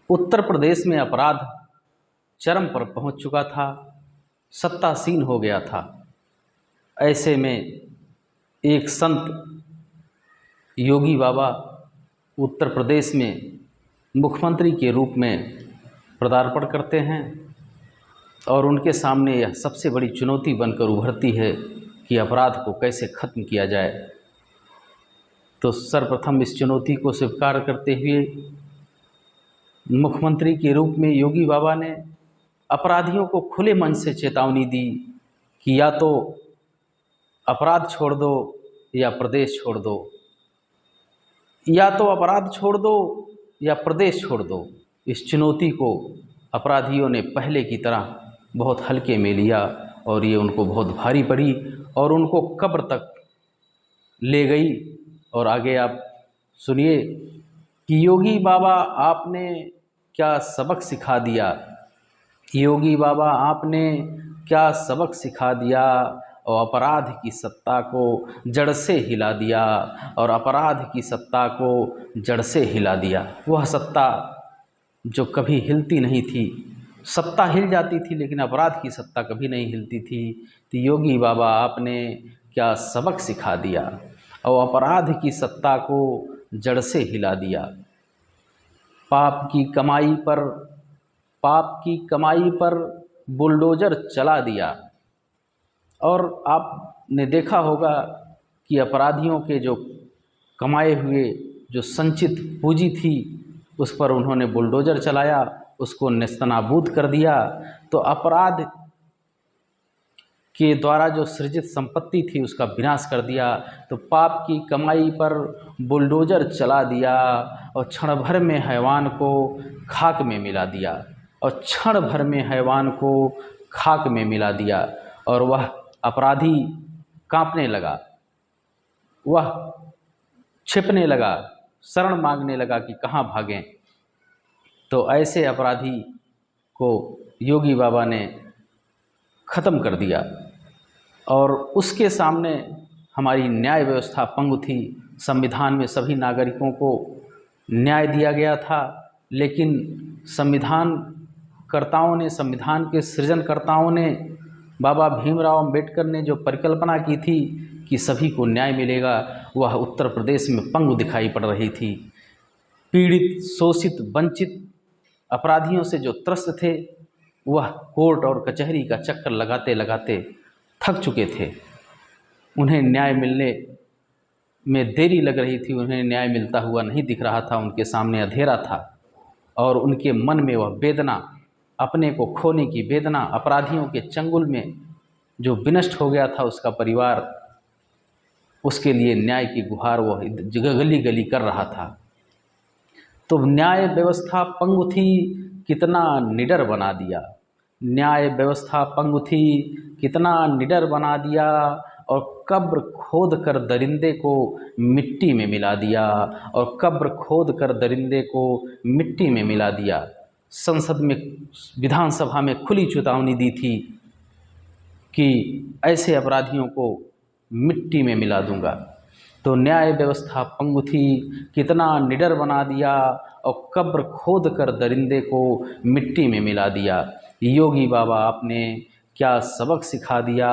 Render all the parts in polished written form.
उत्तर प्रदेश में अपराध चरम पर पहुंच चुका था, सत्तासीन हो गया था। ऐसे में एक संत योगी बाबा उत्तर प्रदेश में मुख्यमंत्री के रूप में पदार्पण करते हैं और उनके सामने यह सबसे बड़ी चुनौती बनकर उभरती है कि अपराध को कैसे खत्म किया जाए। तो सर्वप्रथम इस चुनौती को स्वीकार करते हुए मुख्यमंत्री के रूप में योगी बाबा ने अपराधियों को खुले मन से चेतावनी दी कि या तो अपराध छोड़ दो या प्रदेश छोड़ दो, या तो अपराध छोड़ दो या प्रदेश छोड़ दो। इस चुनौती को अपराधियों ने पहले की तरह बहुत हल्के में लिया और ये उनको बहुत भारी पड़ी और उनको कब्र तक ले गई। और आगे आप सुनिए कि योगी बाबा आपने क्या सबक सिखा दिया, योगी बाबा आपने क्या सबक सिखा दिया और अपराध की सत्ता को जड़ से हिला दिया, और अपराध की सत्ता को जड़ से हिला दिया। वह सत्ता जो कभी हिलती नहीं थी, सत्ता हिल जाती थी लेकिन अपराध की सत्ता कभी नहीं हिलती थी। तो योगी बाबा आपने क्या सबक सिखा दिया और अपराध की सत्ता को जड़ से हिला दिया। पाप की कमाई पर बुलडोजर चला दिया। और आपने देखा होगा कि अपराधियों के जो कमाए हुए जो संचित पूंजी थी उस पर उन्होंने बुलडोजर चलाया, उसको नेस्तनाबूद कर दिया। तो अपराध के द्वारा जो सृजित संपत्ति थी उसका विनाश कर दिया। तो पाप की कमाई पर बुलडोजर चला दिया और क्षण भर में हैवान को खाक में मिला दिया, और क्षण भर में हैवान को खाक में मिला दिया। और वह अपराधी कांपने लगा, वह छिपने लगा, शरण मांगने लगा कि कहाँ भागें। तो ऐसे अपराधी को योगी बाबा ने ख़त्म कर दिया और उसके सामने हमारी न्याय व्यवस्था पंगु थी। संविधान में सभी नागरिकों को न्याय दिया गया था, लेकिन संविधान के सृजनकर्ताओं ने, बाबा भीमराव अंबेडकर ने जो परिकल्पना की थी कि सभी को न्याय मिलेगा, वह उत्तर प्रदेश में पंगु दिखाई पड़ रही थी। पीड़ित, शोषित, वंचित अपराधियों से जो त्रस्त थे वह कोर्ट और कचहरी का चक्कर लगाते लगाते थक चुके थे। उन्हें न्याय मिलने में देरी लग रही थी, उन्हें न्याय मिलता हुआ नहीं दिख रहा था, उनके सामने अंधेरा था और उनके मन में वह वेदना, अपने को खोने की वेदना, अपराधियों के चंगुल में जो विनष्ट हो गया था उसका परिवार, उसके लिए न्याय की गुहार वह गली गली कर रहा था। तो न्याय व्यवस्था पंगु थी, कितना निडर बना दिया। न्याय व्यवस्था पंगु थी, कितना निडर बना दिया और कब्र खोद कर दरिंदे को मिट्टी में मिला दिया, और कब्र खोद कर दरिंदे को मिट्टी में मिला दिया। संसद में, विधानसभा में खुली चेतावनी दी थी कि ऐसे अपराधियों को मिट्टी में मिला दूंगा। तो न्याय व्यवस्था पंगु थी, कितना निडर बना दिया और कब्र खोद कर दरिंदे को मिट्टी में मिला दिया। योगी बाबा आपने क्या सबक सिखा दिया,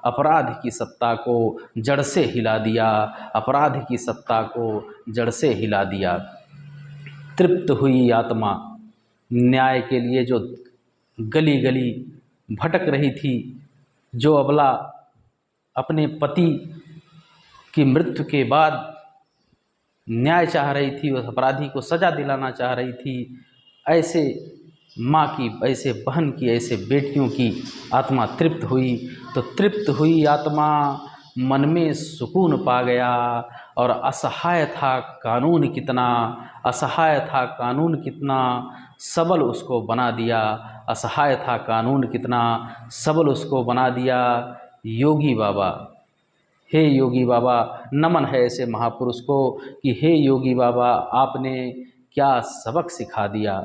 अपराध की सत्ता को जड़ से हिला दिया, अपराध की सत्ता को जड़ से हिला दिया। तृप्त हुई आत्मा, न्याय के लिए जो गली गली भटक रही थी, जो अबला अपने पति की मृत्यु के बाद न्याय चाह रही थी, उस अपराधी को सज़ा दिलाना चाह रही थी, ऐसे माँ की, ऐसे बहन की, ऐसे बेटियों की आत्मा तृप्त हुई। तो तृप्त हुई आत्मा मन में सुकून पा गया और असहाय था कानून कितना, असहाय था कानून कितना सबल उसको बना दिया, असहाय था कानून कितना सबल उसको बना दिया। योगी बाबा, हे योगी बाबा, नमन है ऐसे महापुरुष को कि हे योगी बाबा आपने क्या सबक सिखा दिया,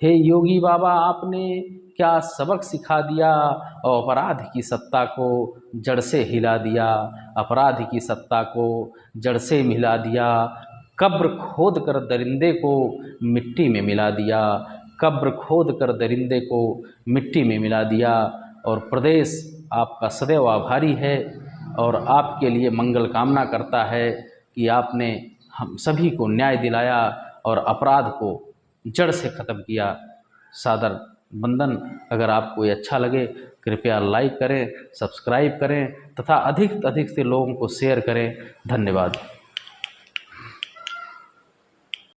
हे योगी बाबा आपने क्या सबक सिखा दिया और अपराध की सत्ता को जड़ से हिला दिया, अपराध की सत्ता को जड़ से मिला दिया। कब्र खोद कर दरिंदे को मिट्टी में मिला दिया, कब्र खोद कर दरिंदे को मिट्टी में मिला दिया। और प्रदेश आपका सदैव आभारी है और आपके लिए मंगल कामना करता है कि आपने हम सभी को न्याय दिलाया और अपराध को जड़ से ख़त्म किया। सादर वंदन। अगर आपको ये अच्छा लगे कृपया लाइक करें, सब्सक्राइब करें तथा अधिक से अधिक से लोगों को शेयर करें। धन्यवाद।